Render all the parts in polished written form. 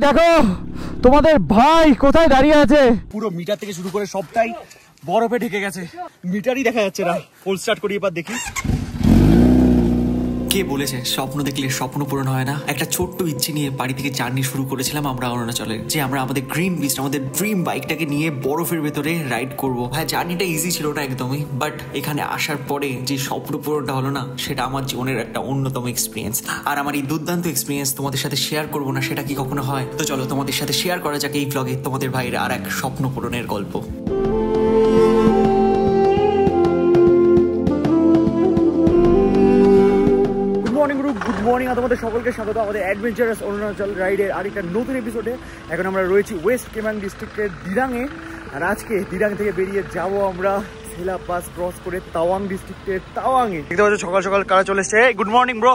দেখো তোমাদের ভাই কোথায় দাঁড়িয়ে আছে, পুরো মিটার থেকে শুরু করে সবটাই বরফে ঢেকে গেছে, মিটারই দেখা যাচ্ছে না। ফুল স্টার্ট করি এবার দেখি। কে বলেছে স্বপ্ন দেখলে স্বপ্ন পূরণ হয় না? একটা ছোট্ট ইচ্ছে নিয়ে বাড়ি থেকে জার্নি শুরু করেছিলাম আমরা অরুণাচলে, যে আমরা আমাদের গ্রিন বিস্ট, আমাদের ড্রিম বাইকটাকে নিয়ে বরফের ভেতরে রাইড করব। হ্যাঁ, জার্নিটা ইজি ছিল না একদমই, বাট এখানে আসার পরে যে স্বপ্ন পূরণটা হলো না, সেটা আমার জীবনের একটা অন্যতম এক্সপিরিয়েন্স। আর আমার এই দুর্দান্ত এক্সপিরিয়েন্স তোমাদের সাথে শেয়ার করবো না, সেটা কি কখনো হয়? তো চলো তোমাদের সাথে শেয়ার করা যাক এই ব্লগে তোমাদের ভাইয়ের আর এক স্বপ্ন পূরণের গল্প। গুড মর্নিং, তোমাদের সকলকে স্বাগত আমাদের অ্যাডভেঞ্চারাস অরুণাচল রাইডের আরেকটা নতুন এপিসোডে। এখন আমরা রয়েছি ওয়েস্ট কামেং ডিস্ট্রিক্টের দিরাঙে, আর আজকে দিরাং থেকে বেরিয়ে যাব আমরা সেলা পাস ক্রস করে তাওয়াং ডিস্ট্রিক্টের তাওয়াংয়ে। দেখতে পাচ্ছ সকাল সকাল কারা চলে এসছে। গুড মর্নিং ব্রো,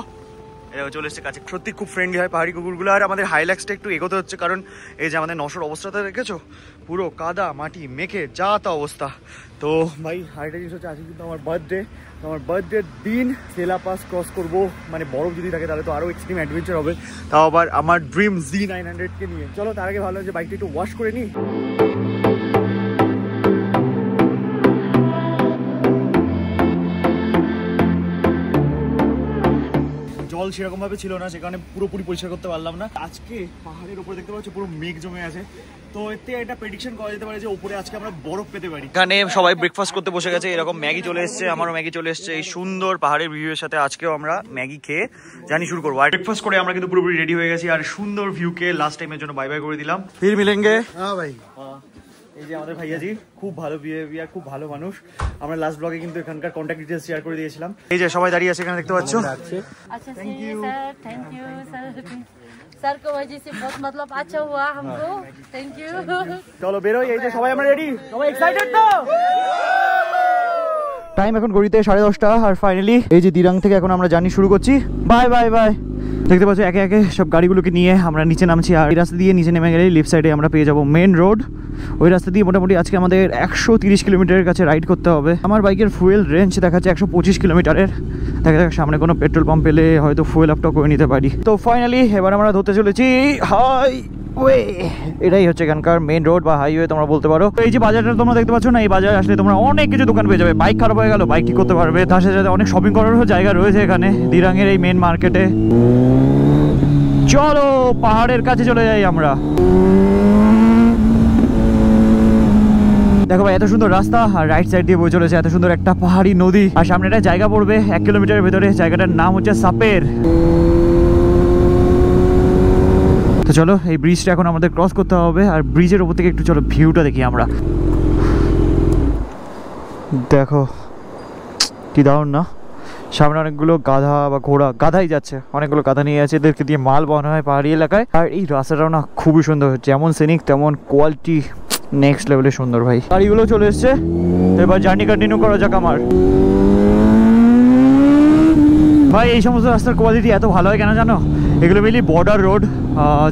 এরা চলে এসছে কাছে। সত্যি খুব ফ্রেন্ডলি হয় পাহাড়ি কুকুরগুলো। আর আমাদের হাইল্যাক্সটা একটু এগোতে হচ্ছে, কারণ এই যে আমাদের নশোর অবস্থাটা দেখেছো, পুরো কাদা মাটি মেখে যা তা অবস্থা। তো ভাই আরেকটা জিনিস হচ্ছে, আজকে কিন্তু আমার বার্থডে। তো আমার বার্থডের দিন সেলা পাস ক্রস করবো, মানে বরফ যদি থাকে তাহলে তো আরও এক্সট্রিম অ্যাডভেঞ্চার হবে, তাও আবার আমার ড্রিম Z900কে নিয়ে। চলো তার আগে ভালো যে বাইকটা একটু ওয়াশ করে নিই। জল সেরকম ভাবে ছিল না, সেখানে পুরোপুরি পরিষ্কার করতে পারলাম না। আজকে পাহাড়ের উপরে দেখতে পাচ্ছি পুরো মেঘ জমে আছে, তো এতে একটা প্রেডিকশন করা যেতে পারে যে উপরে আজকে আমরা বরফ পেতে পারি। এখানে সবাই ব্রেকফাস্ট করতে বসে গেছে, এরকম ম্যাগি চলে এসছে, আমারও ম্যাগি চলে এসছে। এই সুন্দর পাহাড়ের ভিউয়ের সাথে আজকেও আমরা ম্যাগি খেয়ে জার্নি শুরু করবো। আর ব্রেকফাস্ট করে আমরা কিন্তু পুরোপুরি রেডি হয়ে গেছি, আর সুন্দর ভিউকে লাস্ট টাইমের জন্য বাই বাই করে দিলাম। ফির মিলেঙ্গে। হ্যাঁ ভাই, এই যে আমাদের ভাইয়াজি, খুব ভালো বিহেভিয়ার, খুব ভালো মানুষ। আমরা লাস্ট ব্লগে কিন্তু এখানকার কন্ট্যাক্ট ডিটেইলস শেয়ার করে দিয়েছিলাম। এই যে সবাই দাঁড়িয়ে আছে এখানে, দেখতে পাচ্ছ। अच्छा थैंक यू सर, सर को वजह से बहुत मतलब अच्छा हुआ हमको, थैंक यू। চলো বেরোই। এই যে সবাই আমরা রেডি, সবাই এক্সাইটেড তো? টাইম এখন ঘড়িতে 10:30, আর ফাইনালি এই যে দিরাং থেকে এখন আমরা জার্নি শুরু করছি। Bye bye bye. দেখতে পাচ্ছ একে একে সব গাড়িগুলোকে নিয়ে আমরা নিচে নামছি, আর এই রাস্তা দিয়ে নিচে নেমে গেলে লেফট সাইডে আমরা পেয়ে যাবো মেন রোড। ওই রাস্তা দিয়ে মোটামুটি আজকে আমাদের 130 কিলোমিটারের কাছে রাইড করতে হবে। আমার বাইকের ফুয়েল রেঞ্জ দেখাচ্ছে 125 কিলোমিটারের। দেখা যাক সামনে কোনো পেট্রোল পাম্প পেলে হয়তো ফুয়েল আপটাও করে নিতে পারি। তো ফাইনালি এবার আমরা ধরতে চলেছি হাইওয়ে। এটাই হচ্ছে এখানকার মেন রোড বা হাইওয়ে তোমরা বলতে পারো। এই যে বাজারটা তোমরা দেখতে পাচ্ছ না, এই বাজারে আসলে তোমরা অনেক কিছু দোকান পেয়ে যাবে। বাইক খারাপ হয়ে গেল, বাইক ঠিক করতে পারবে। তার সাথে অনেক শপিং করারও জায়গা রয়েছে এখানে দিরাঙের এই মেন মার্কেটে। চলো পাহাড়ের কাছে চলে যাই আমরা। দেখো ভাই, এত সুন্দর রাস্তা, আর রাইট সাইড দিয়ে বয়ে চলেছে এত সুন্দর একটা পাহাড়ি নদী, আর সামনে একটা জায়গা পড়বে 1 কিলোমিটারের ভেতরে। জায়গাটার নাম হচ্ছে সাপের। তো চলো এই ব্রিজটা এখন আমাদের ক্রস করতে হবে, আর ব্রিজের উপর থেকে একটু চলো ভিউটা দেখি আমরা। দেখো কি দারুণ না, সামনে অনেকগুলো গাধা বা ঘোড়া, গাধাই যাচ্ছে, অনেকগুলো গাধা নিয়ে আছে, এদেরকে দিয়ে মাল বহন হয় পাহাড়ি এলাকায়। আর এই রাস্তাটাও না খুবই সুন্দর, যেমন সিনিক তেমন কোয়ালিটি নেক্সট লেভেলে সুন্দর ভাই। গাড়িগুলো চলে এসছে, এবার জার্নি কন্টিনিউ করা যাক আমার। ভাই এই সমস্ত রাস্তার কোয়ালিটি এত ভালো হয় কেন জানো? এগুলো মেনলি বর্ডার রোড,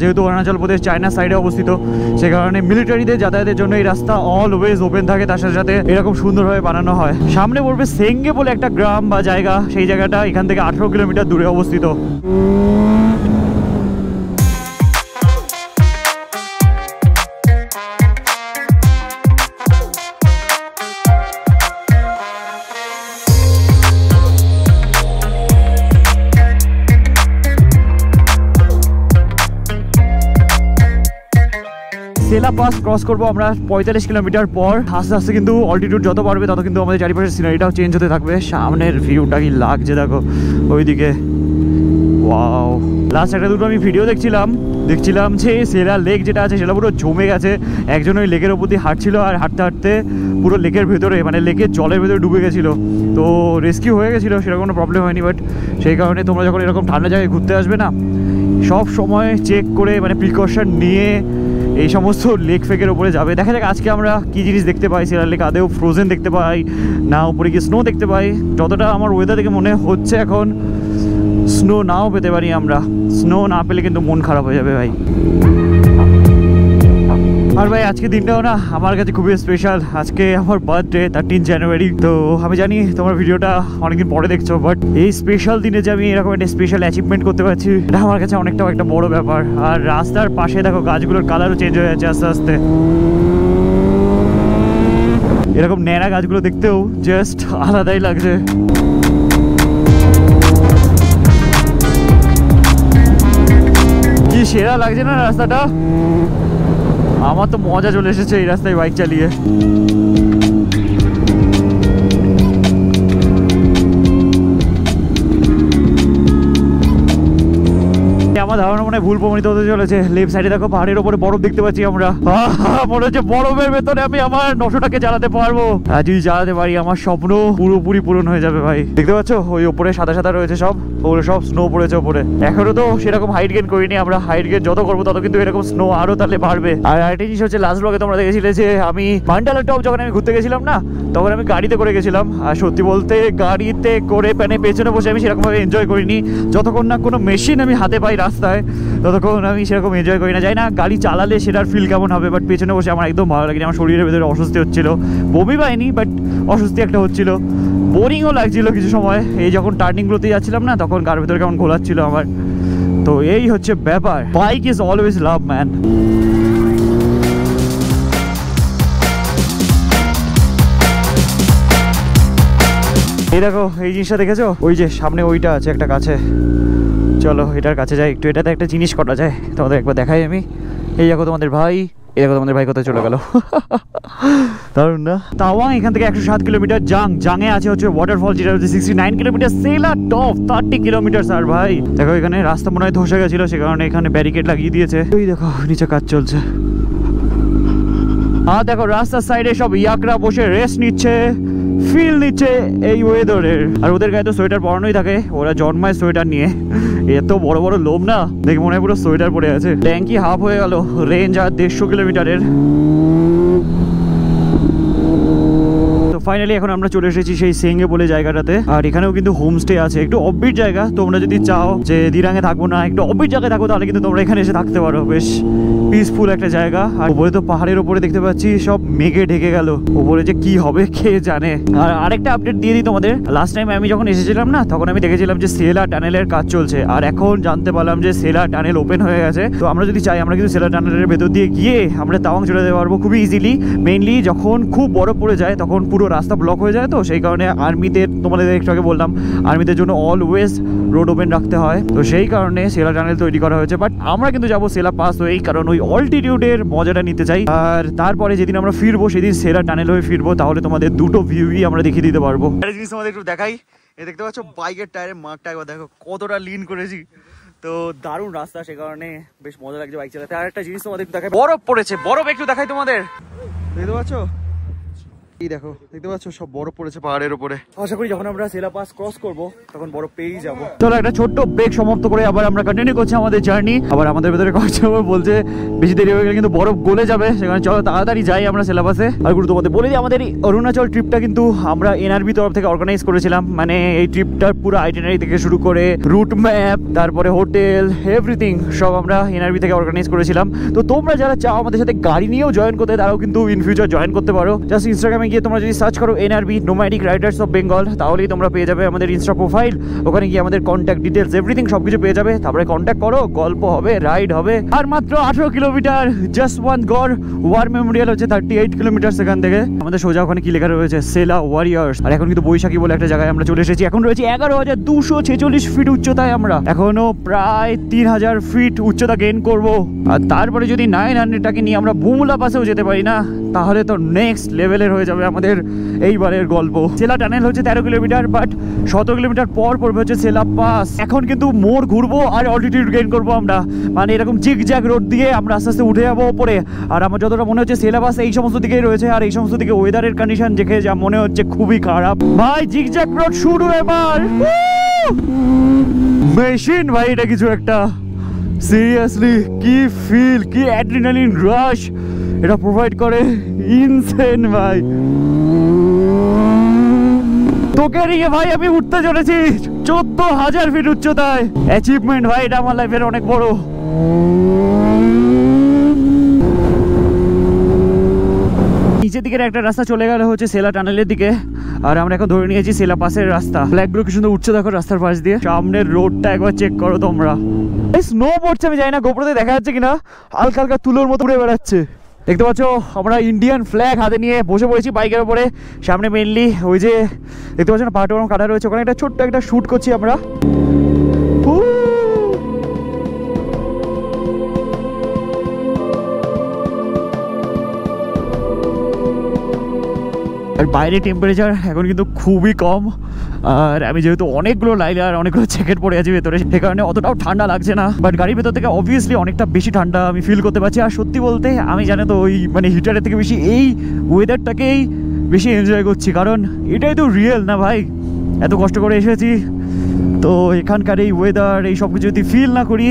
যেহেতু অরুণাচল প্রদেশ চায়না সাইডে অবস্থিত, সে কারণে মিলিটারিদের যাতায়াতের জন্য এই রাস্তা অলওয়েজ ওপেন থাকে। তার সাথে সাথে এরকম সুন্দরভাবে বানানো হয়। সামনে পড়বে সেঙ্গে বলে একটা গ্রাম বা জায়গা, সেই জায়গাটা এখান থেকে 18 কিলোমিটার দূরে অবস্থিত। সেলা পাস ক্রস করবো আমরা 45 কিলোমিটার পর। আস্তে আস্তে কিন্তু অল্টিটিউড যত বাড়বে তত কিন্তু আমাদের চারিপাশের সিনারিটাও চেঞ্জ হতে থাকবে। সামনের ভিউটা কি লাগছে দেখো ওইদিকে, ওয়াও। লাস্ট একটা দুটো আমি ভিডিও দেখছিলাম যে সেলা লেক যেটা আছে সেটা পুরো জমে গেছে। একজন ওই লেকের ওপর দিয়ে হাঁটছিল, আর হাঁটতে হাঁটতে পুরো লেকের ভেতরে, মানে লেকের জলের ভেতরে ডুবে গেছিলো। তো রেস্কিউ হয়ে গেছিলো, সেরকম কোনো প্রবলেম হয়নি। বাট সেই কারণে তোমরা যখন এরকম ঠান্ডা জায়গায় ঘুরতে আসবে না, সব সময় চেক করে, মানে প্রিকশন নিয়ে এই সমস্ত লেক ফেকের উপরে যাবে। দেখা যাক আজকে আমরা কি জিনিস দেখতে পাই। সেলা লেক আদেও ফ্রোজেন দেখতে পাই না, উপরে গিয়ে স্নো দেখতে পাই। যতটা আমার ওয়েদার থেকে মনে হচ্ছে এখন স্নো নাও পেতে পারি আমরা। স্নো না পেলে কিন্তু মন খারাপ হয়ে যাবে ভাই। আর ভাই আজকে দিনটাও না আমার কাছে খুবই স্পেশাল। আজকে আমার বার্থডে 13 জানুয়ারি। তো আমি জানি তোমার ভিডিওটা অনেকদিন পরে দেখছো, বাট এই স্পেশাল দিনে যে আমি এরকম একটা স্পেশাল অ্যাচিভমেন্ট করতে পারছি এটা আমার কাছে অনেকটাও একটা বড় ব্যাপার। আর রাস্তার পাশে দেখো গাছগুলোর কালারও চেঞ্জ হয়ে যাচ্ছে আস্তে আস্তে। এরকম ন্যাড়া গাছগুলো দেখতেও জাস্ট আলাদাই লাগছে। কি সেরা লাগছে না রাস্তাটা, আমার তো মজা চলে এসেছে এই রাস্তায় বাইক চালিয়ে। আমার ধারণা মনে ভুল প্রমাণিত হতে চলেছে। লেফট সাইডে দেখো পাহাড়ের উপরে বরফ দেখতে পাচ্ছি আমরা। মনে হচ্ছে বরফের ভেতরে আমি আমার 900টাকে চালাতে পারবো। আর যদি চালাতে পারি আমার স্বপ্ন পুরোপুরি পূরণ হয়ে যাবে ভাই। দেখতে পাচ্ছ ওই উপরে সাদা সাদা রয়েছে সব, ওগুলো সব স্নো পড়েছে উপরে। এখনো তো সেরকম হাইট গেন করিনি আমরা, হাইট গেন যত করবো তত কিন্তু এরকম স্নো আরো তাহলে বাড়বে। আর আরেকটা জিনিস হচ্ছে লাস্ট ব্লগে তোমরা দেখেছিলে যে আমি মান্ডালা টপ যখন আমি ঘুরতে গেছিলাম না, তখন আমি গাড়িতে করে গেছিলাম। আর সত্যি বলতে গাড়িতে করে পেছনে বসে আমি সেরকম ভাবে এনজয় করিনি। যতক্ষণ না কোনো মেশিন আমি হাতে পাই রাস্তায় ততক্ষণ আমি সেরকম এনজয় করি না। যাই না গাড়ি চালালে সেটার ফিল কেমন হবে, বাট পেছনে বসে আমার একদম ভালো লাগেনি। আমার শরীরের ভেতরে অস্বস্তি হচ্ছিল, বমি পাইনি বাট অস্বস্তি একটা হচ্ছিল, বোরিংও লাগছিল কিছু সময়। এই যখন টার্নিংগুলোতে যাচ্ছিলাম না তখন গাড়ির ভেতরে কেমন ঘোলাচ্ছিল আমার। তো এই হচ্ছে ব্যাপার। Bike is always love man. এই দেখো এই জিনিসটা দেখেছো, ওই যে সামনে ওইটা আছে একটা কাছে, চলো এটার কাছে যাই একটু। এটাতে একটা জিনিস করা যায় তোমাদের একবার দেখাই আমি। এই দেখো তোমাদের ভাই, এই দেখো তোমাদের ভাই কোথায় চলে গেল। দারুণ না? তাওয়াং এখান থেকে 107 কিলোমিটার। জাংয়ে আছে হচ্ছে ওয়াটারফল যেটা হচ্ছে 69 কিলোমিটার। সেলা টপ 30 কিলোমিটার। আর ভাই দেখো এখানে রাস্তা মনে হয় ধসে গেছিল, সে কারণে এখানে ব্যারিকেড লাগিয়ে দিয়েছে। ওই দেখো নিচে কাজ চলছে। আর দেখো রাস্তার সাইডে সব ইয়াকরা বসে রেস্ট নিচ্ছে, ফিল নিচ্ছে এই ওয়েদারের। আর ওদের গায়ে তো সোয়েটার পরানোই থাকে, ওরা জন্মায় সোয়েটার নিয়ে। এত বড় বড় লোম না, দেখে মনে হয় পুরো সোয়েটার পরে আছে। ট্যাঙ্কি হাফ হয়ে গেল, রেঞ্জ আর 150 কিলোমিটারের। ফাইনালি এখন আমরা চলে এসেছি সেই সেঙ্গে বলে জায়গাটাতে। আর এখানেও কিন্তু হোমস্টে আছে, একটু অফবিট জায়গা। তোমরা যদি চাও যে দিরাঙে থাকবো না, একটু অফবিট জায়গায় থাকো, তাহলে কিন্তু তোমরা এখানে এসে থাকতে পারো। বেশ পিসফুল একটা জায়গা। আর উপরে তো পাহাড়ের উপরে দেখতে পাচ্ছি সব মেঘে ঢেকে গেল, উপরে যে কি হবে কে জানে। আর আরেকটা আপডেট দিয়ে দিই তোমাদের, লাস্ট টাইম আমি যখন এসেছিলাম না তখন আমি দেখেছিলাম যে সেলা টানেলের কাজ চলছে। আর এখন জানতে পারলাম যে সেলা টানেল ওপেন হয়ে গেছে। তো আমরা যদি চাই আমরা কিন্তু সেলা টানেলের ভেতর দিয়ে গিয়ে আমরা তাওয়াং চলে যেতে পারবো খুবই ইজিলি। মেইনলি যখন খুব বরফ পড়ে যায় তখন পুরো রাস্তা ব্লক হয়ে যায়, তো সেই কারণে আর্মিদের, তোমাদের একটু আগে বললাম আর্মিদের জন্য অলওয়েজ রোড ওপেন রাখতে হয়। তো সেই কারণে সেলা টানেল তৈরি করা হয়েছে। বাট আমরা কিন্তু যাবো সেলা পাস হয়েই, কারণ ওই অল্টিটিউডের মজাটা নিতে চাই। আর তারপরে যেদিন আমরা ফিরবো সেদিন সেলা টানেল হয়ে ফিরবো, তাহলে তোমাদের দুটো ভিউই আমরা দেখিয়ে দিতে পারবো। একটা জিনিস তোমাদের একটু দেখাই, এই দেখতে পাচ্ছ বাইকের টায়ারের মার্কটা, একবার দেখো কতটা লিন করেছি। তো দারুণ রাস্তা, সে কারণে বেশ মজা লাগছে বাইক চালাতে। আর একটা জিনিস তোমাদের একটু দেখাই, বরফ পড়েছে, বরফ একটু দেখাই তোমাদের। দেখতে পাচ্ছ, এই দেখো দেখতে পাচ্ছ সব বরফ পড়েছে পাহাড়ের উপরে। আশা করি যখন আমরা সেলা পাস ক্রস করবো তখন বরফ পেয়েই যাবো। চলো একটা ছোট্ট ব্রেক সমাপ্ত করে আবার আমরা কন্টিনিউ করছি আমাদের জার্নি। আবার আমাদের ভেতরে কয়েকজন বলছে বেশি দেরি হয়ে গেলে কিন্তু বরফ গলে যাবে, সেখানে চলো তাড়াতাড়ি যাই আমরা সেলা পাসে। আর গুরু তোমাদের বলে দিই, আমাদের এই অরুণাচল ট্রিপটা কিন্তু আমরা এনআরবি তরফ থেকে অর্গানাইজ করেছিলাম। মানে এই ট্রিপটার পুরো আইটিনারি থেকে শুরু করে রুট ম্যাপ, তারপরে হোটেল, এভরিথিং সব আমরা এনআরবি থেকে অর্গানাইজ করেছিলাম। তো তোমরা যারা চাও আমাদের সাথে গাড়ি নিয়েও জয়েন করতে, তারাও কিন্তু ইন ফিউচার জয়েন করতে পারো। জাস্ট ইনস্টাগ্রামে গিয়ে তোমরা যদি সার্চ করো NRB nomadic Riders of Bengal, তাহলেই তোমরা পেয়ে যাবে আমাদের ইনস্টা প্রোফাইল। ওখানে গিয়ে আমাদের কন্ট্যাক্ট ডিটেলস এভরিথিং সবকিছু পেয়ে যাবে। তারপরে কন্ট্যাক্ট করো, গল্প হবে, রাইড হবে। আর মাত্র 18 কিলোমিটার, জাস্ট ওয়ান গড়। ওয়ার মেমোরিয়াল হচ্ছে 38 কিলোমিটার সেখান থেকে। আমাদের সোজা ওখানে কি লেখা রয়েছে, সেলা ওয়ারিয়ার্স। আর এখন কিন্তু বৈশাখী বলে একটা জায়গায় আমরা চলে এসেছি। এখন রয়েছে 11,246 ফিট উচ্চতায়। আমরা এখনো প্রায় 3000 ফিট উচ্চতা গেইন করবো। আর তারপরে যদি 900টাকে নিয়ে আমরা বুমলা পাসেও যেতে পারি না, তাহলে তো নেক্সট লেভেলের হয়ে যাবে আমাদের এইবারের গল্প। সেলা টানেল হচ্ছে 13 কিলোমিটার, বাট 17 কিলোমিটার পর পড়বে হচ্ছে সেলা পাস। এখন কিন্তু মোড় ঘুরবো আর অল্টিটিউড গেইন করবো আমরা, মানে এরকম জিগজ্যাগ রোড দিয়ে আমরা আস্তে আস্তে উঠে যাবো ওপরে। আর আমার যতটা মনে হচ্ছে সেলা পাস এই সমস্ত দিকেই রয়েছে, আর এই সমস্ত দিকে ওয়েদারের কন্ডিশন দেখে যা মনে হচ্ছে খুবই খারাপ। ভাই জিগজ্যাগ রোড শুরু এবার, মেশিন ভাই এটা কিছু একটা। সিরিয়াসলি কি ফিল, কি অ্যাড্রিনালিন রাশ এটা প্রোভাইড করে, ইনসেন ভাই। তোকে নিয়ে ভাই আমি উঠতে চলেছি 14,000 ফিট উচ্চতায়। অ্যাচিভমেন্ট ভাই, এটা আমার লাইফের অনেক বড়। নিচের দিকের একটা রাস্তা চলে গেল হচ্ছে সেলা টানেলের দিকে, আর আমরা এখন ধরে নিয়েছি সেলা পাসের রাস্তা। ফ্ল্যাগগুলো কি সুন্দর উঠছে দেখো রাস্তার পাশ দিয়ে। সামনের রোডটা একবার চেক করো তোমরা। এই স্নো পড়ছে, আমি জানি না গোপ্রোতে দেখা যাচ্ছে কিনা, হালকা হালকা তুলোর মতো উড়ে বেড়াচ্ছে। দেখতে পাচ্ছ আমরা ইন্ডিয়ান ফ্ল্যাগ হাতে নিয়ে বসে পড়েছি বাইকের উপরে। সামনে মেনলি ওই যে দেখতে পাচ্ছ না পাহাড়টা কাটা রয়েছে, ওখানে একটা ছোট্ট একটা শ্যুট করছি আমরা। আর বাইরে টেম্পারেচার এখন কিন্তু খুবই কম, আর আমি যেহেতু অনেকগুলো লাইন আর অনেকগুলো জ্যাকেট পরে আছি ভেতরে, সে কারণে অতটাও ঠান্ডা লাগছে না। বাট গাড়ির ভেতর থেকে অবভিয়াসলি অনেকটা বেশি ঠান্ডা আমি ফিল করতে পারছি। আর সত্যি বলতে আমি জানি তো ওই মানে হিটারের থেকে বেশি এই ওয়েদারটাকেই বেশি এনজয় করছি, কারণ এটাই তো রিয়েল না ভাই। এত কষ্ট করে এসেছি, তো এখানকার এই ওয়েদার এই সব কিছু যদি ফিল না করি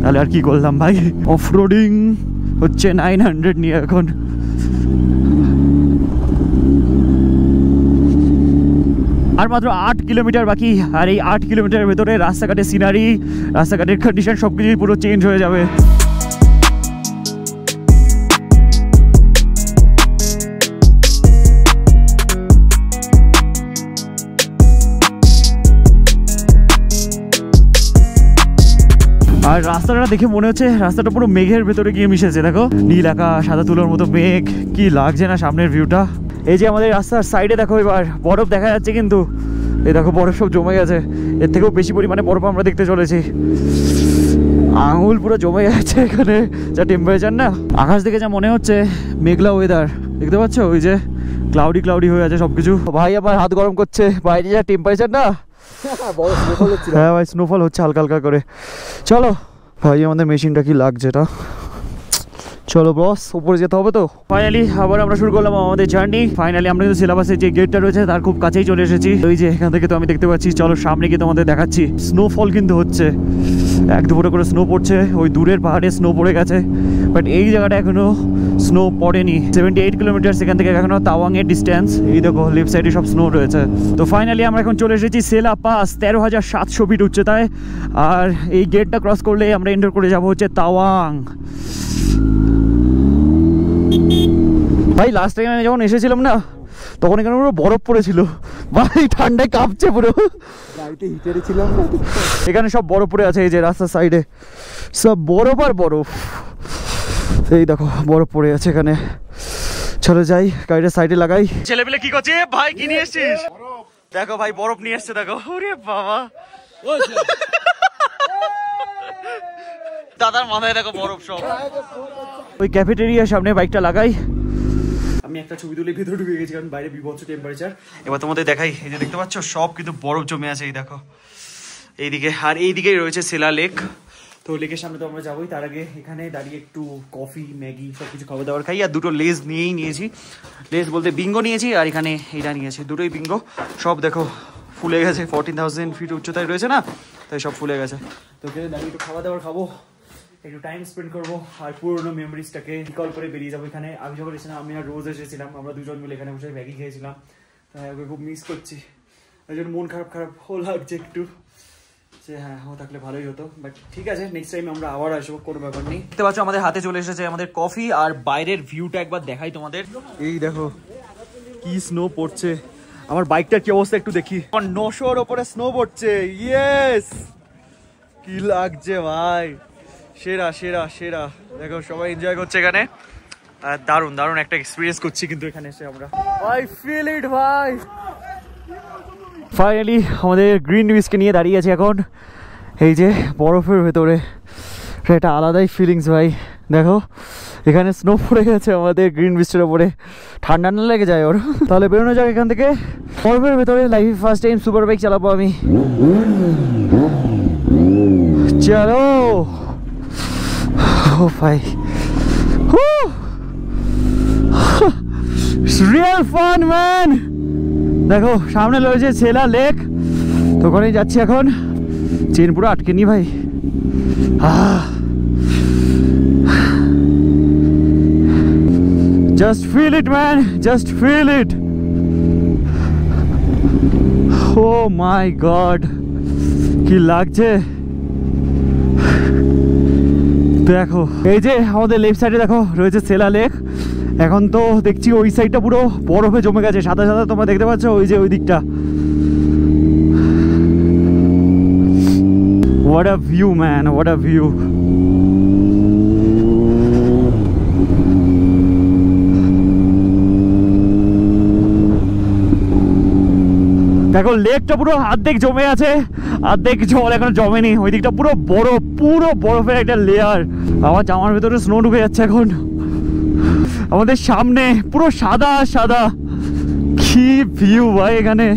তাহলে আর কি করলাম ভাই। অফ রোডিং হচ্ছে 900 নিয়ে এখন। আর মাত্র 8 কিলোমিটার বাকি, আর এই 8 কিলোমিটারের ভেতরে রাস্তাঘাটের সিনারি, রাস্তাঘাটের কন্ডিশন সব কিছুই পুরো চেঞ্জ হয়ে যাবে। আর রাস্তাটা দেখে মনে হচ্ছে রাস্তাটা পুরো মেঘের ভেতরে গিয়ে মিশেছে। দেখো নীল আকাশ, সাদা তুলোর মতো মেঘ, কি লাগছে না সামনের ভিউটা। এই যে আমাদের রাস্তার সাইডে দেখো এবার বরফ দেখা যাচ্ছে, কিন্তু এই দেখো বরফ সব জমে গেছে। এর থেকেও বেশি পরিমাণে বরফ আমরা দেখতে চলেছি, আঙুল পুরো জমে যাচ্ছে এখানে যা টেম্পারেচার না। আকাশ দেখে যা মনে হচ্ছে মেঘলা ওয়েদার, দেখতে পাচ্ছ ওই যে ক্লাউডি ক্লাউডি হয়ে আছে সবকিছু। ভাই আমার হাত গরম করছে, বাইরে যা টেম্পারেচার না। হ্যাঁ ভাই স্নোফল হচ্ছে হালকা হালকা করে। চলো ভাই আমাদের মেশিনটা কি লাগছে এটা, চলো বস উপরে যেতে হবে তো। ফাইনালি আবার আমরা শুরু করলাম আমাদের জার্নি। ফাইনালি আমরা কিন্তু সিলেবাসের যে গেটটা রয়েছে তার খুব কাছেই চলে এসেছি। ওই যে এখান থেকে তো আমি দেখতে পাচ্ছি, চলো সামনে গিয়ে তোমাদের দেখাচ্ছি। স্নোফল কিন্তু হচ্ছে, এক দুপুরে করে স্নো পড়ছে, ওই দূরের পাহাড়ে স্নো পড়ে গেছে, বাট এই জায়গাটা এখনো স্নো পড়েনি। 78 কিলোমিটার এখান থেকে এখনো তাওয়াংয়ের ডিস্টেন্স। এই দেখো লেফট সাইডে সব স্নো রয়েছে। তো ফাইনালি আমরা এখন চলে এসেছি সেলা পাস, 13,700 ফিট উচ্চতায়। আর এই গেটটা ক্রস করলে আমরা এন্টার করে যাবো হচ্ছে তাওয়াং। ভাই লাস্ট টাইম আমি যখন এসেছিলাম না, তখন এখানে পুরো বরফ পড়েছিল ভাই, ঠান্ডায় কাঁপছে পুরো। গাড়িতে হিটারে ছিলাম না, এখানে সব বরফ পড়ে আছে। এই যে রাস্তার সাইডে সব বরফ আর বরফ, এই দেখো বরফ পড়ে আছে এখানে। চলো যাই, গাড়িটা সাইডে লাগাই। ছেলেপেলে কি করছে ভাই, কি নিয়ে এসছিস? দেখো ভাই বরফ নিয়ে এসছে, দেখো। ওরে বাবা, দাদার মাথায় দেখো বরফ সব। ওই ক্যাফেটেরিয়ার সামনে বাইকটা লাগাই। আমি একটা ছবি তুলে ভিতরে ঢুকে গেছি, কারণ বাইরে বিভৎস টেম্পারেচার। এবার তোমাদের দেখাই, এই যে দেখতে পাচ্ছ সব কিন্তু বরফ জমে আছে, এই দেখো এইদিকে। আর এইদিকেই রয়েছে সেলা লেক। তো লেকের সামনে তো আমরা যাবোই, তার আগে এখানে দাঁড়িয়ে একটু কফি ম্যাগি সব কিছু খাবার দাবার খাই। আর দুটো লেজ নিয়েই নিয়েছি, লেজ বলতে বিঙ্গো নিয়েছি, আর এখানে এইটা নিয়েছি, দুটোই বিঙ্গো। সব দেখো ফুলে গেছে, 14,000 ফিট উচ্চতায় রয়েছে না, তাই সব ফুলে গেছে। তো দাঁড়িয়ে একটু খাবার দাবার খাবো, একটু টাইম স্পেন্ড করবো, আর পুরোনো মেমোরিজটাকে রিকল করে বেরিয়ে যাবো। এখানে আমি যখন এসেছিলাম, আমি আর রোজ এসেছিলাম, আমরা দুজন মিলে এখানে বসে ম্যাগি খেয়েছিলাম। তাই ওকে খুব মিস করছি, ওই জন্য মন খারাপ খারাপ লাগছে একটু, যে হ্যাঁ ও থাকলে ভালোই হতো। বাট ঠিক আছে, নেক্সট টাইম আমরা আবার আসবো, কোনো ব্যাপার নেই। দেখতে পাচ্ছ আমাদের হাতে চলে এসেছে আমাদের কফি, আর বাইরের ভিউটা একবার দেখাই তোমাদের। এই দেখো কি স্নো পড়ছে, আমার বাইকটার কি অবস্থা একটু দেখি। 900-র ওপরে স্নো পড়ছে, ইয়েস কি লাগছে ভাই, সেরা সেরা সেরা। দেখো সবাই এনজয় করছে এখানে, আর দারুণ দারুণ একটা এক্সপিরিয়েন্স করছি কিন্তু এখানে এসে আমরা। আই ফিল ইট ভাই। ফাইনালি আমাদের গ্রিন উইস্কি নিয়ে দাঁড়িয়ে আছি এখন এই যে বরফের ভেতরে, এটা আলাদাই ফিলিংস ভাই। দেখো এখানে স্নো পড়ে গেছে আমাদের গ্রিন উইস্কের ওপরে, ঠান্ডা না লেগে যায় ওর। তাহলে বেরোনো যাক এখান থেকে। বরফের ভেতরে লাইফে ফার্স্ট টাইম সুপার বাইক চালাবো আমি। চলো ও ভাই, রিয়েল ফান ম্যান। দেখো সামনে রয়েছে সেলা লেক, তো ওখানেই যাচ্ছি এখন। চেন পুরো আটকে নি ভাই। Just feel it man, just feel it. Oh my god কি লাগছে দেখো। এই যে আমাদের লেফট সাইডে দেখো রয়েছে সেলা লেক, এখন তো দেখছি ওই সাইডটা পুরো বরফে জমে গেছে, সাদা সাদা তোমরা দেখতে পাচ্ছ, ওই যে ওই দিকটা। What a view, man, what a view. দেখো লেকটা পুরো অর্ধেক জমে আছে, অর্ধেক জল এখন জমেনি। ওই দিকটা পুরো বরফ, পুরো বরফের একটা লেয়ার। আমার জামার ভেতরে স্নো ঢুকে যাচ্ছে এখন। আমাদের সামনে পুরো সাদা সাদা, কি ভিউ ভাই এখানে।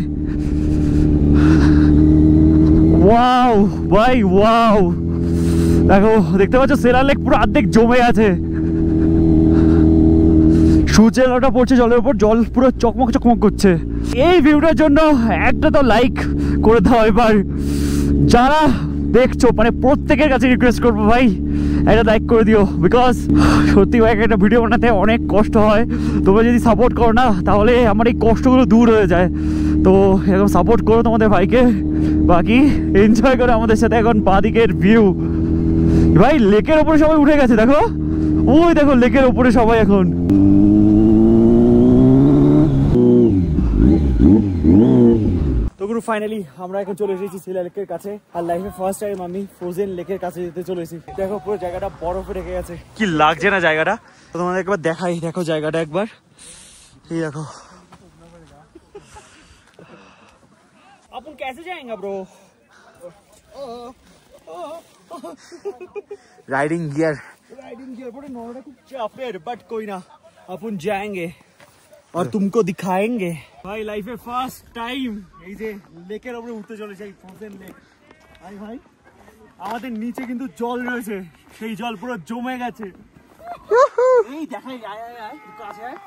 ওয়াও ভাই ওয়াও, দেখো দেখতে পাচ্ছ সেরার লেক পুরো অর্ধেক জমে আছে। সূর্যের আলোটা পড়ছে জলের উপর, জল পুরো চকমক চকমক করছে। এই ভিউটার জন্য একটা তো লাইক করে দাও এবার। যারা দেখছো মানে প্রত্যেকের কাছে রিকোয়েস্ট করবো ভাই একটা লাইক করে দিও, বিকজ সত্যি ভাই একটা ভিডিও বানাতে অনেক কষ্ট হয়। তোমরা যদি সাপোর্ট করো না তাহলে আমার এই কষ্টগুলো দূর হয়ে যায়। তো এরকম সাপোর্ট করো তোমাদের ভাইকে, বাকি এনজয় করো আমাদের সাথে এখন বাঁদিকের ভিউ। ভাই লেকের ওপরে সবাই উঠে গেছে, দেখো ওই দেখো লেকের ওপরে সবাই এখন। তো গুরু ফাইনালি আমরা এখন চলে এসেছি শিলা লেকের কাছে, আর লাইফে ফার্স্ট টাইম আমি ফ্রোজেন লেকের কাছে যেতে চলে এসেছি। দেখো পুরো জায়গাটা বরফে ঢেকে গেছে, কি লাগছে না জায়গাটা। তো তোমাদের একবার দেখাই, দেখো জায়গাটা একবার, এই দেখো। अपन कैसे जाएंगे ब्रो? রাইডিং গিয়ার बड़े नोड़ा कुछ चापेर, बट कोई ना, अपन जाएंगे और तुमको दिखाएंगे। भाई लाइफे फार्स्ट टाइम এই যে লেকের উপরে উঠতে চলেছে, এই ফ্রোজেন লেক। আই ভাই আমাদের নিচে কিন্তু জল রয়েছে, সেই জল পুরো জমে গেছে। এই দেখাই, আয় আয় আয় কাছে আয়,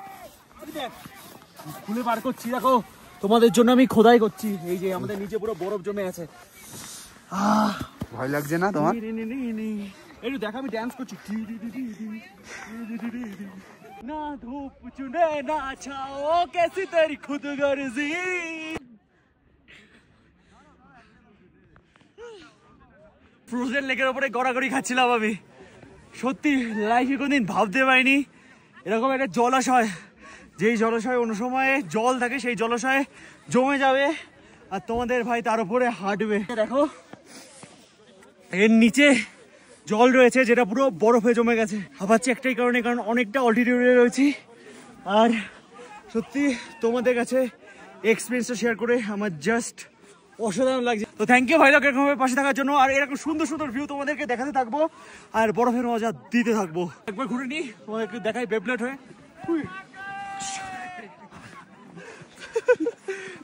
দেখ খুলে বার করছি, দেখো তোমাদের জন্য আমি খোদাই করছি। এই যে আমাদের নিচে পুরো বরফ জমে আছে। ভয় লাগছে না তোমার? একটু দেখ আমি ড্যান্স করছি। না ধূপ চুনে না ছাও कैसी तेरी खुदगर्जी। ফ্রোজেন লেকের উপরে গড়াগড়ি খাচ্ছিলাম আমি। সত্যি লাইফে কোনদিন ভাবতে পারিনি এরকম একটা জলাশয়, যেই জলাশয় অন্য সময়ে জল থাকে সেই জলাশয়ে জমে যাবে আর তোমাদের ভাই তার উপরে হাঁটবে। দেখো এর নিচে জল রয়েছে যেটা পুরো বরফে জমে গেছে। ভাবছি একটাই কারণে, কারণ অনেকটা অল্টিটিউডে রয়েছি। আর সত্যি তোমাদের কাছে এক্সপিরিয়েন্সটা শেয়ার করে আমার জাস্ট অসাধারণ লাগছে। তো থ্যাংক ইউ ভাই এরকমভাবে পাশে থাকার জন্য। আর এরকম সুন্দর সুন্দর ভিউ তোমাদেরকে দেখাতে থাকবো আর বরফের মজা দিতে থাকবো। একবার ঘুরে নিই, তোমাদেরকে দেখাই বেবলেট হয়ে।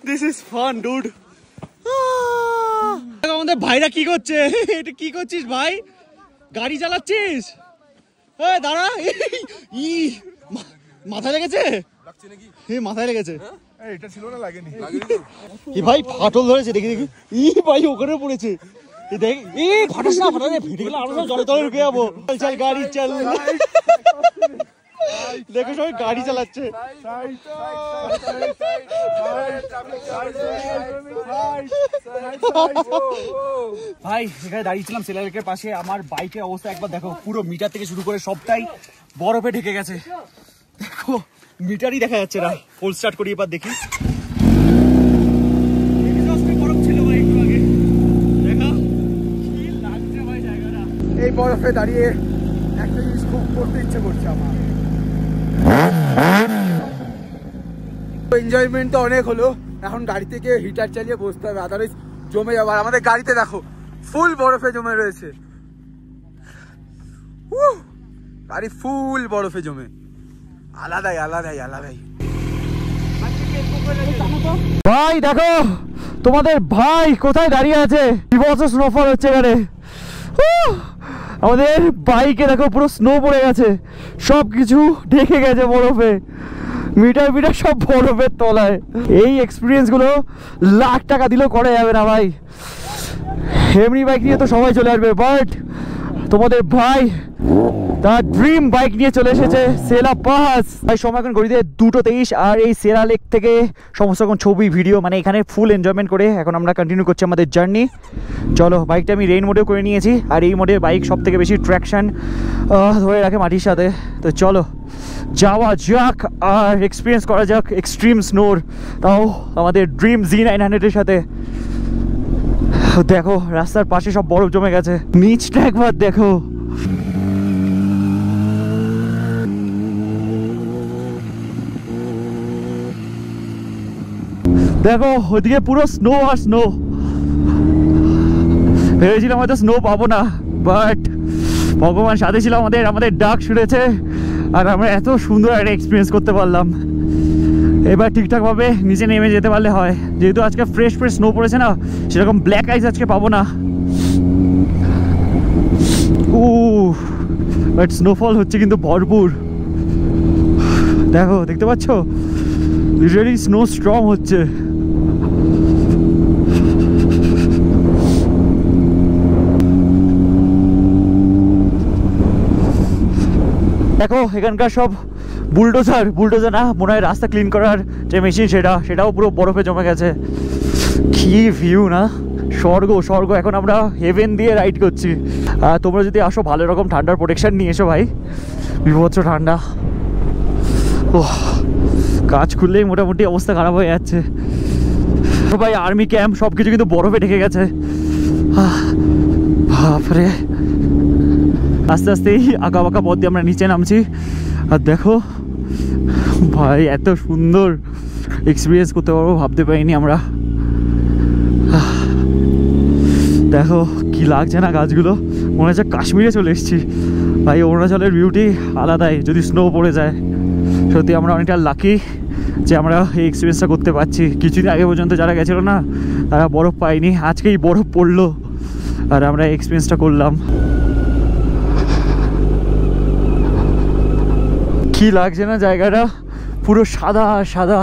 This is fun, dude. আমাদের ভাইরা কি করছে? এটা কি করছিস ভাই? গাড়ি চালাচ্ছিস? এই দাঁড়া, মাথায় লেগেছে? লাগছে নাকি? মাথায় লেগেছে। এটা ছিল না, লাগেনি। এই ভাই ফাটল ধরেছে, দেখি দেখি। ভাই ওখানে পড়েছে, দেখ। ফাটাস না, ফাটাস না, ফেটে গেলে আরো সব জলে তলে ঢুকে যাবো। চল গাড়ি চাল। দেখো সবাই গাড়ি চালাচ্ছে। ভাই এখানে দাঁড়িয়েছিলাম শিলা লেকের পাশে। আমার বাইকের অবস্থা একবার দেখো, পুরো মিটার থেকে শুরু করে সবটাই বরফে ঢেকে গেছে। দেখো মিটারই দেখা যাচ্ছে না। ফুল স্টার্ট করি এবার দেখি। বরফ ছিল ভাই একটু আগে, দেখো কি লাগছে ভাই জায়গাটা। এই বরফে দাঁড়িয়ে একটা জিনিস খুব করতে ইচ্ছে করছে আমার। এনজয়মেন্ট তো অনেক হলো, এখন গাড়ি থেকে হিটার চালিয়ে বসতে হবে, আদারওয়াইজ জমে যাবে। আর আমাদের গাড়িতে দেখো ফুল বরফে জমে রয়েছে, গাড়ি ফুল বরফে জমে। আলাদাই আলাদাই আলাদাই। ভাই দেখো তোমাদের ভাই কোথায় দাঁড়িয়ে আছে, বিভৎস স্নোফল হচ্ছে এখানে। আমাদের বাইকে দেখো পুরো স্নো পড়ে গেছে, সব কিছু ঢেকে গেছে বরফে, মিটার মিটার সব বরফের তলায়। এই এক্সপিরিয়েন্স গুলো লাখ টাকা দিলেও করা যাবে না ভাই। এমনি বাইক নিয়ে তো সবাই চলে আসবে, বাট তোমাদের ভাই তার ড্রিম বাইক নিয়ে চলে এসেছে সেলা পাস। ভাই সময় এখন ঘড়িতে 2:23, আর এই সেরা লেক থেকে সমস্ত রকম ছবি ভিডিও মানে এখানে ফুল এনজয়মেন্ট করে এখন আমরা কন্টিনিউ করছি আমাদের জার্নি। চলো, বাইকটা আমি রেইন মোডেও করে নিয়েছি, আর এই মোডে বাইক সব থেকে বেশি ট্র্যাকশন ধরে রাখে মাটির সাথে। তো চলো যাওয়া যাক আর এক্সপিরিয়েন্স করা যাক এক্সট্রিম স্নোর, তাও আমাদের ড্রিম Z900-এর সাথে। দেখো রাস্তার পাশে সব বরফ জমে গেছে, নিচটা একবার দেখো। দেখো ওদিকে পুরো স্নো আর স্নো। ভেবেছিলাম হয়তো স্নো পাবো না, বাট ভগবান সাথে ছিল আমাদের, আমাদের ডাক শুনেছে আর আমরা এত সুন্দর একটা এক্সপিরিয়েন্স করতে পারলাম। এবার ঠিকঠাকভাবে নিচে নেমে যেতে পারলে হয়, যেহেতু আজকে ফ্রেশ ফ্রেশ স্নো পড়েছে না, সেরকম ব্ল্যাক আইস আজকে পাবো না। বাট স্নোফল হচ্ছে কিন্তু ভরপুর। দেখো, দেখতে পাচ্ছ লিটারালি স্নো স্টর্ম হচ্ছে। দেখো এখানকার সব বুলডোজার না, মনে হয় রাস্তা ক্লিন করার যে মেশিন সেটাও পুরো বরফে জমে গেছে। কি ভিউ না, স্বর্গ। এখন আমরা হেভেন দিয়ে রাইড করছি। তোমরা যদি আসো ভালো রকম ঠান্ডার প্রোটেকশন নিয়ে এসো ভাই, বিভৎস ঠান্ডা। কাজ খুললেই মোটামুটি অবস্থা খারাপ হয়ে যাচ্ছে ভাই। আর্মি ক্যাম্প সব কিছু কিন্তু বরফে ঢেকে গেছে। বাপরে, আস্তে আস্তেই আঁকা বাঁকা পথ দিয়ে আমরা নিচে নামছি। আর দেখো ভাই, এত সুন্দর এক্সপিরিয়েন্স করতে পারবো ভাবতে পারিনি আমরা। দেখো কি লাগছে না গাছগুলো, মনে হচ্ছে কাশ্মীরে চলে এসেছি ভাই। অরুণাচলের বিউটি আলাদাই যদি স্নো পড়ে যায়। সত্যি আমরা অনেকটা লাকি যে আমরা এই এক্সপিরিয়েন্সটা করতে পারছি। কিছুদিন আগে পর্যন্ত যারা গেছিলো না, তারা বরফ পায়নি, আজকেই বরফ পড়লো আর আমরা এক্সপিরিয়েন্সটা করলাম। কি লাগছে না জায়গাটা, পুরো সাদা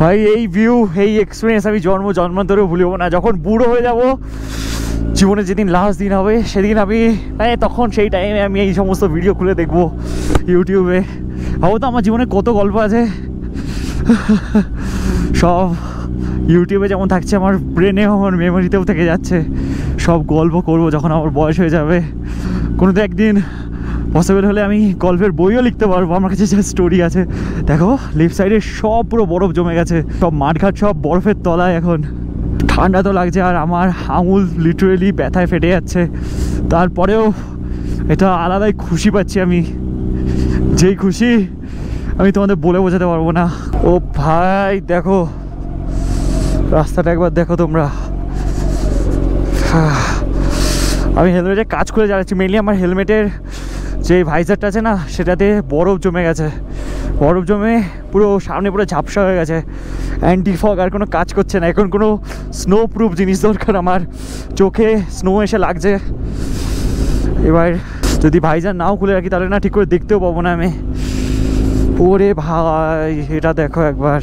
ভাই। এই ভিউ, এই এক্সপিরিয়েন্স আমি জন্মান্তরেও ভুলব না। যখন বুড়ো হয়ে যাব, জীবনে যেদিন লাস্ট দিন হবে, সেদিন আমি তখন সেই টাইমে আমি এই সমস্ত ভিডিও খুলে দেখবো ইউটিউবে। ভাবো তো আমার জীবনে কত গল্প আছে, সব ইউটিউবে যেমন থাকছে, আমার ব্রেনেও আমার মেমোরিতেও থেকে যাচ্ছে। সব গল্প করবো যখন আমার বয়স হয়ে যাবে। কোনো তো একদিন পসিবল হলে আমি গল্পের বইও লিখতে পারবো। আমার কাছে যে স্টোরি আছে। দেখো লেফট সাইডে সব পুরো বরফ জমে গেছে, সব মাঠঘাট সব বরফের তলায়। এখন ঠান্ডা তো লাগছে আর আমার আঙুল লিটারেলি ব্যথায় ফেটে যাচ্ছে। তারপরেও এটা আলাদাই খুশি পাচ্ছি আমি, যেই খুশি আমি তোমাদের বলে বোঝাতে পারবো না। ও ভাই দেখো রাস্তাটা একবার দেখো তোমরা। আমি হেলমেটে কাজ করে যাচ্ছি, মেনলি আমার হেলমেটের যে ভাইজারটা আছে না, সেটাতে বরফ জমে গেছে। বরফ জমে পুরো সামনে পুরো ঝাপসা হয়ে গেছে। অ্যান্টি ফগ আর কোনো কাজ করছে না। এখন কোনো স্নো প্রুফ জিনিস দরকার আমার, চোখে স্নো এসে লাগছে। এবার যদি ভাইজার নাও খুলে রাখি তাহলে না ঠিক করে দেখতেও পাবো না আমি। ওরে ভাই এটা দেখো একবার,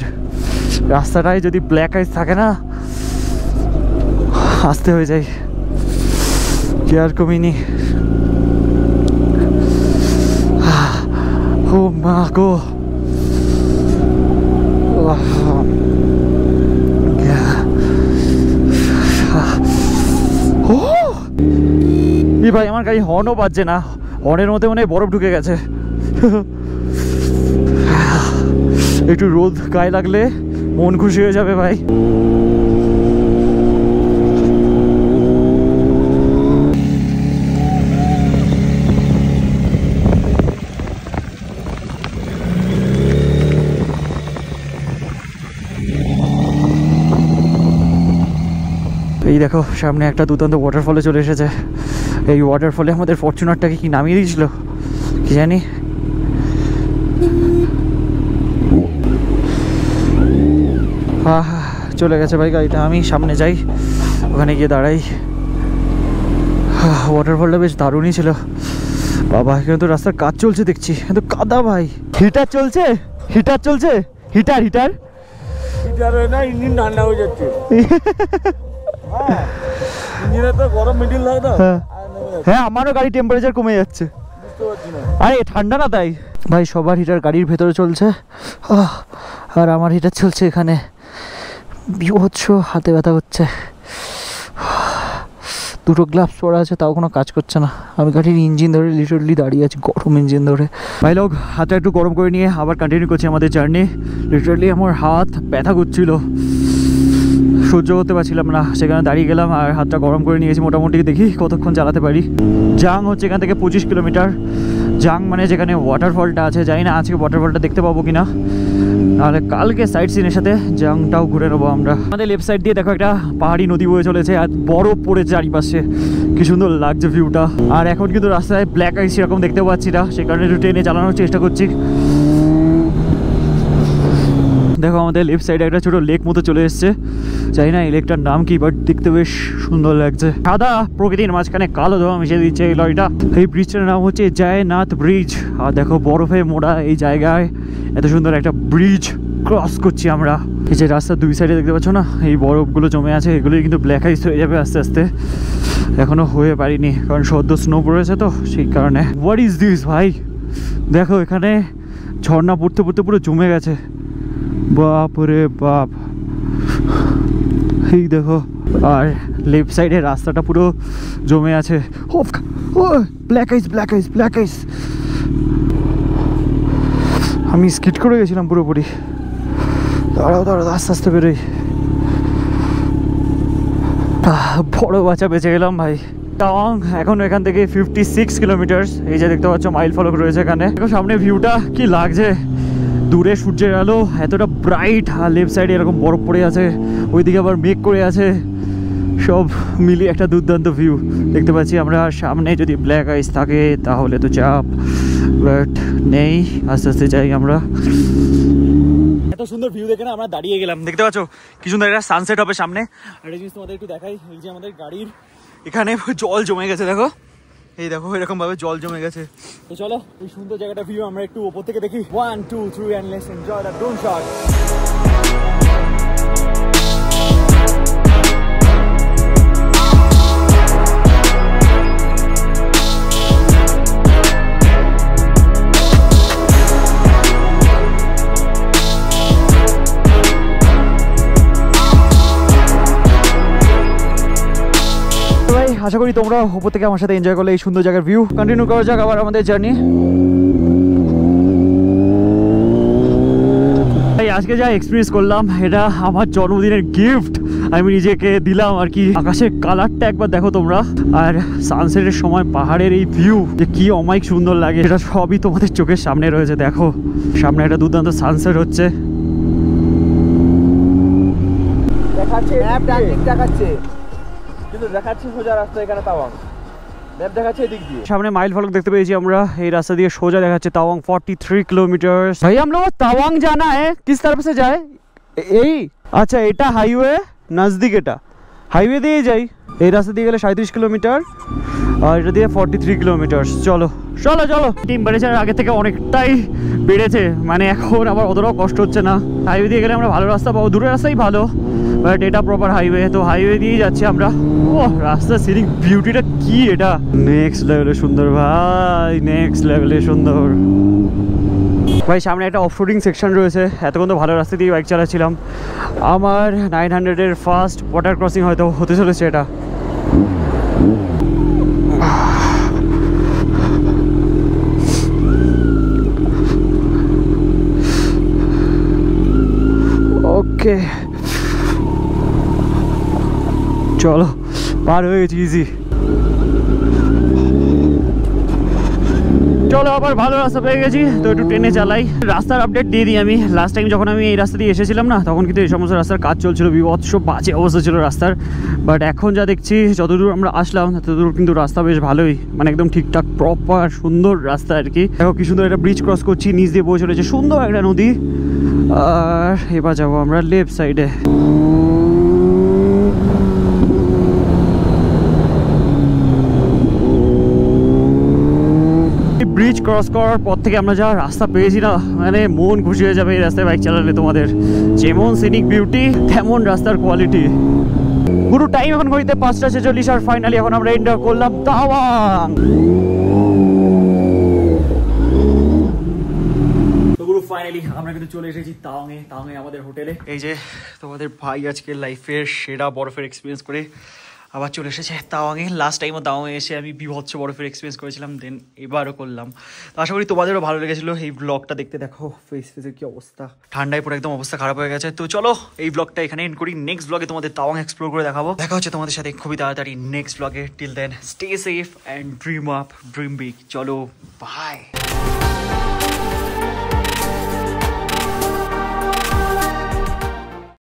রাস্তাটায় যদি ব্ল্যাক আইস থাকে না, আসতে হয়ে যায়। কি আর কমিনি। ও মা গো, ভাই আমার গাড়ি হর্নও বাজছে না, হর্নের মধ্যে মনে হয় বরফ ঢুকে গেছে। একটু রোদ গায়ে লাগলে মন খুশি হয়ে যাবে ভাই। এই দেখো সামনে একটা দুর্দান্ত ওয়াটারফলে চলে এসেছে। এই ওয়াটারফলে আমাদের ফরচুনারটাকে কি নামিয়ে দিয়েছিল কি জানি। চলে গেছে ভাই গাড়িটা, আমি সামনে যাই, ওখানে গিয়ে দাঁড়াই। ওয়াটারফলটা বেশ দারুণই ছিল বাবা। এখানে তো রাস্তার কাজ চলছে দেখছি, কিন্তু কাদা ভাই। হিটার চলছে হিটার না, ইঞ্জিন ঠান্ডা হয়ে যাচ্ছে। ইঞ্জিনে তো গরম মিডিল লাগে না। হ্যাঁ আমারও গাড়ি টেম্পারেচার কমে যাচ্ছে, আরে ঠান্ডা না তাই। ভাই সবার হিটার গাড়ির ভেতরে চলছে, আর আমার হিটার চলছে এখানে। বিভৎস হাতে ব্যথা করছে। দুটো গ্লাভস পরা আছে, তাও কোনো কাজ করছে না। আমি গাড়ির ইঞ্জিন ধরে লিটারলি দাঁড়িয়ে আছি, গরম ইঞ্জিন ধরে। ভাই লোক, হাতটা একটু গরম করে নিয়ে আবার কন্টিনিউ করছি আমাদের জার্নি। লিটারলি আমার হাত ব্যথা করছিল, সহ্য করতে পারছিলাম না, সেখানে দাঁড়িয়ে গেলাম আর হাতটা গরম করে নিয়েছি। মোটামুটি দেখি কতক্ষণ চালাতে পারি। জাং হচ্ছে এখান থেকে 25 কিলোমিটার। জাং মানে যেখানে ওয়াটারফলটা আছে, জানি না আজকে ওয়াটারফলটা দেখতে পাবো কিনা, নাহলে কালকে সাইড সিনের সাথে জাংটাও ঘুরে নেবো আমরা। আমাদের লেফট সাইড দিয়ে দেখো একটা পাহাড়ি নদী বয়ে চলেছে আর বরফ পড়েছে চারিপাশে, কি সুন্দর লাগছে ভিউটা। আর এখন কিন্তু রাস্তায় ব্ল্যাক আইস সেরকম দেখতে পাচ্ছি না, সে কারণে একটু ট্রেনে চালানোর চেষ্টা করছি। দেখো আমাদের লেফট সাইডে একটা ছোট লেক মতো চলে এসছে, জানি না এই লেকটার নাম কি, বাট দেখতে বেশ সুন্দর লাগছে। সাদা প্রকৃতির মাঝখানে কালো ধোঁয়া মিশিয়ে দিচ্ছে এই লরিটা। এই ব্রিজটার নাম হচ্ছে জয়নাথ ব্রিজ। আর দেখো বরফে মোড়া এই জায়গায় এত সুন্দর একটা ব্রিজ ক্রস করছি আমরা। এই যে রাস্তার দুই সাইডে দেখতে পাচ্ছ না, এই বরফগুলো জমে আছে, এগুলোই কিন্তু ব্ল্যাক আইস হয়ে যাবে আস্তে আস্তে। এখনো হয়ে পারিনি কারণ সদ্য স্নো পড়েছে তো, সেই কারণে। হোয়াট ইজ দিস ভাই, দেখো এখানে ঝর্ণা পড়তে পড়তে পুরো জমে গেছে, বাপ রে বাপ। এই দেখো, আর লেফট সাইডে রাস্তাটা পুরো জমে আছে। ও ব্ল্যাক আইস, ব্ল্যাক আইস, ব্ল্যাক আইস। আমি স্কিড করে গেছিলাম পুরোপুরি। দাঁড়াও দাঁড়াও, আস্তে আস্তে বেরোই। বড় বাচ্চা বেঁচে গেলাম ভাই। টাওয়াং এখন এখান থেকে 56 কিলোমিটার। এই যে দেখতে পাচ্ছ মাইল ফলক রয়েছে এখানে। দেখো সামনে ভিউটা কি লাগছে, দূরে সূর্যের আলো এতটা ব্রাইট, আর লেফট সাইডে এরকম বরফ পড়ে আছে, ওইদিকে আবার মেঘ করে আছে, সব মিলিয়ে একটা দুর্দান্ত ভিউ দেখতে পাচ্ছি আমরা। সামনে যদি ব্ল্যাক আইস থাকে তাহলে তো চাপ, বাট নেই, আস্তে আস্তে যাই আমরা। এত সুন্দর ভিউ দেখে না আমরা দাঁড়িয়ে গেলাম। দেখতে পাচ্ছ কি সুন্দর একটা সানসেট হবে সামনে। আর এই জিনিস তোমাদের একটু দেখাই, এই যে আমাদের গাড়ির এখানে জল জমে গেছে, দেখো এই দেখো এরকম ভাবে জল জমে গেছে। তো চলো এই সুন্দর জায়গাটা ভিউ আমরা একটু উপর থেকে দেখি। 1 2 3 and let's enjoy the drone shot. আশা করি তোমরা উপর থেকে আমার সাথে এনজয় করলে এই সুন্দর জায়গার ভিউ। কন্টিনিউ করা যাক আবার আমাদের জার্নি। আজকে যা এক্সপিরিয়েন্স করলাম, এটা আমার জন্মদিনের গিফট আমি নিজেকে দিলাম আর কি। আকাশের কালারটা একবার দেখো তোমরা, আর সানসেটের সময় পাহাড়ের এই ভিউ যে কি অমায়িক সুন্দর লাগে, এটা সবই তোমাদের চোখের সামনে রয়েছে। দেখো সামনে একটা দুর্দান্ত সানসেট হচ্ছে, দেখাচ্ছে ম্যাপ দেখাচ্ছে, কিন্তু দেখাচ্ছে সোজা রাস্তা এখানে তাওয়াং, ম্যাপ দেখাচ্ছে এদিক দিয়ে। সামনে মাইল ফলক দেখতে পেয়েছি আমরা, এই রাস্তা দিয়ে সোজা দেখাচ্ছে তাওয়াং 43 কিলোমিটার। ভাই हम लोग तावांग जाना है, किस तरफ से जाए? এই আচ্ছা, এটা হাইওয়ে নজদিক, এটা হাইওয়ে দিয়ে যাই। এই রাস্তা দিয়ে গেলে 37 কিলোমিটার আর এটা দিয়ে 43 কিলোমিটার। চলো চলো চলো। টেম্পারেচার আগে থেকে অনেকটাই বেড়েছে, মানে এখন আবার অতটাও কষ্ট হচ্ছে না। হাইওয়ে দিয়ে গেলে আমরা ভালো রাস্তা পাবো, দূরের রাস্তাই ভালো, বাট এটা প্রপার হাইওয়ে, তো হাইওয়ে দিয়েই যাচ্ছি আমরা। ও রাস্তার সিনিক বিউটিটা কি, এটা নেক্সট লেভেলে সুন্দর ভাই, নেক্সট লেভেলে সুন্দর ভাই। সামনে একটা অফরোডিং সেকশন রয়েছে, এতক্ষণ তো ভালো রাস্তা দিয়ে বাইক চালাচ্ছিলাম। আমার 900-এর ফার্স্ট ওয়াটার ক্রসিং হয়তো হতে চলেছে এটা। ওকে চলো, পার হয়ে গেছি ইজি। চলো আবার ভালো রাস্তা পেয়ে গেছি, তো একটু ট্রেনে চালাই। রাস্তার আপডেট দিয়ে দিই আমি। লাস্ট টাইম যখন আমি এই রাস্তা দিয়ে এসেছিলাম না, তখন কিন্তু এই সমস্ত রাস্তার কাজ চলছিল, বিভৎস বাজে অবস্থা ছিল রাস্তার। বাট এখন যা দেখছি, যতদূর আমরা আসলাম ততদূর কিন্তু রাস্তা বেশ ভালোই, মানে একদম ঠিকঠাক প্রপার সুন্দর রাস্তা আর কি। দেখো কি সুন্দর একটা ব্রিজ ক্রস করছি, নিচ দিয়ে বয়ে চলেছে সুন্দর একটা নদী। আর এবার যাবো আমরা লেফট সাইডে। ব্রিজ ক্রস করার পর থেকে আমরা যা রাস্তা পেয়েছি না, মানে মন খুশি হয়ে যাবে এই রাস্তায় বাইক চালালে। তোমাদের যেমন সিনিক বিউটি তেমন রাস্তার কোয়ালিটি। পুরো টাইম এখন ঘড়িতে 5:46, আর ফাইনালি এখন আমরা এন্টার করলাম তাওয়াং। তো পুরো ফাইনালি আমরা কিন্তু চলে এসেছি তাওয়াংয়ে। তাওয়াংয়ে আমাদের হোটেলে। এই যে তোমাদের ভাই আজকে লাইফের সেরা বরফের এক্সপিরিয়েন্স করে আবার চলে এসেছে তাওয়াংয়ে। লাস্ট টাইমও তাওয়াংয়ে এসে আমি বিভৎস বরফের এক্সপিরিয়েন্স করেছিলাম, দেন এবারও করলাম। তো আশা করি তোমাদেরও ভালো লেগেছিলো এই ব্লগটা দেখতে। দেখো ফেসের কি অবস্থা, ঠান্ডায় পরে একদম অবস্থা খারাপ হয়ে গেছে। তো চলো এই ব্লগটা এখানে এন্ড করি, নেক্সট ব্লগে তোমাদের তাওয়াং এক্সপ্লোর করে দেখাবো। দেখা হচ্ছে তোমাদের সাথে খুবই তাড়াতাড়ি নেক্সট ব্লগে। Till then stay safe and dream up, dream big. চলো বাই।